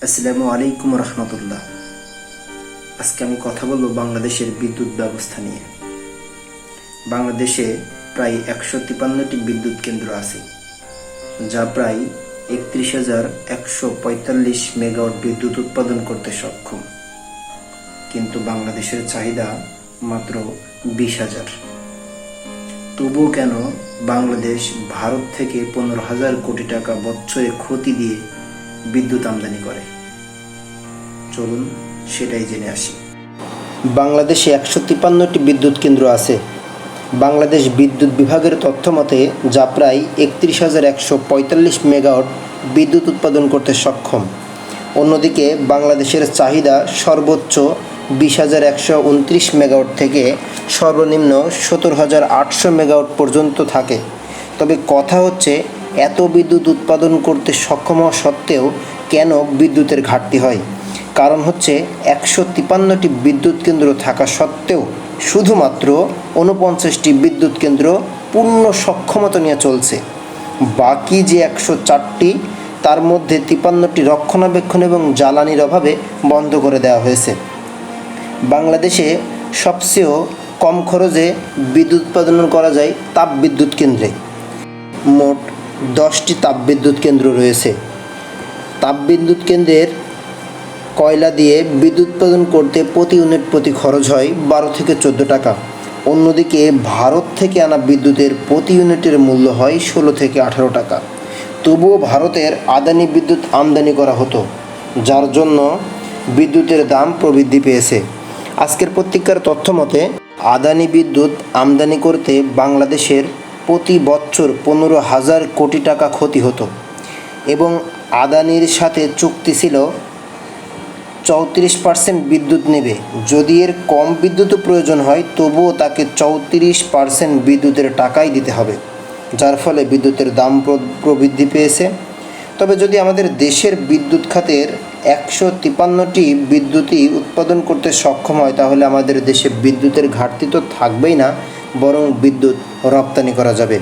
আসসালামু আলাইকুম রহমতুল্লাহ। আজকে আমি কথা বলবো বাংলাদেশের বিদ্যুৎ ব্যবস্থা নিয়ে। বাংলাদেশে প্রায় 153টি বিদ্যুৎ কেন্দ্র আছে, যা প্রায় 31,145 মেগাওয়াট বিদ্যুৎ উৎপাদন করতে সক্ষম। কিন্তু বাংলাদেশের চাহিদা মাত্র 20,000। তবুও কেন বাংলাদেশ ভারত থেকে 15,000 কোটি টাকা বছরে ক্ষতি দিয়ে বিদ্যুৎ আমদানি করে? চলুন সেটাই জেনে আসি। বাংলাদেশে 153টি বিদ্যুৎ কেন্দ্র আছে। বাংলাদেশ বিদ্যুৎ বিভাগের তথ্য মতে যা প্রায় 31,145 মেগাওয়াট বিদ্যুৎ উৎপাদন করতে সক্ষম। অন্যদিকে বাংলাদেশের চাহিদা সর্বোচ্চ 20,129 মেগাওয়াট থেকে সর্বনিম্ন 17,800 মেগাওয়াট পর্যন্ত থাকে। তবে কথা হচ্ছে, এত বিদ্যুৎ উৎপাদন করতে সক্ষম হওয়া সত্ত্বেও কেন বিদ্যুতের ঘাটতি হয়? কারণ হচ্ছে 153টি বিদ্যুৎ কেন্দ্র থাকা সত্ত্বেও শুধুমাত্র 49টি বিদ্যুৎ কেন্দ্র পূর্ণ সক্ষমতা নিয়ে চলছে। বাকি যে 104টি, তার মধ্যে 53টি রক্ষণাবেক্ষণ এবং জ্বালানির অভাবে বন্ধ করে দেওয়া হয়েছে। বাংলাদেশে সবচেয়ে কম খরচে বিদ্যুৎ উৎপাদন করা যায় তাপবিদ্যুৎ কেন্দ্রে। মোট 10টি তাপবিদ্যুৎ কেন্দ্র রয়েছে। তাপবিদ্যুৎ কেন্দ্রের কয়লা দিয়ে বিদ্যুৎ উৎপাদন করতে প্রতি ইউনিট প্রতি খরচ হয় 12 থেকে 14 টাকা। অন্যদিকে ভারত থেকে আনা বিদ্যুতের প্রতি ইউনিটের মূল্য হয় 16 থেকে 18 টাকা। তবুও ভারতের আদানি বিদ্যুৎ আমদানি করা হতো, যার জন্য বিদ্যুতের দাম প্রবৃদ্ধি পেয়েছে। আজকের পত্রিকার তথ্য মতে আদানি বিদ্যুৎ আমদানি করতে বাংলাদেশের প্রতি বছর 15,000 কোটি টাকা ক্ষতি হতো এবং আদানির সাথে চুক্তি ছিল 34% বিদ্যুৎ নেবে। যদি এর কম বিদ্যুৎও প্রয়োজন হয়, তবুও তাকে 34% বিদ্যুতের টাকাই দিতে হবে, যার ফলে বিদ্যুতের দাম প্রবৃদ্ধি পেয়েছে। তবে যদি আমাদের দেশের বিদ্যুৎ খাতের 153টি বিদ্যুৎই উৎপাদন করতে সক্ষম হয়, তাহলে আমাদের দেশে বিদ্যুতের ঘাটতি তো থাকবেই না, বরং বিদ্যুৎ রপ্তানি করা যাবে।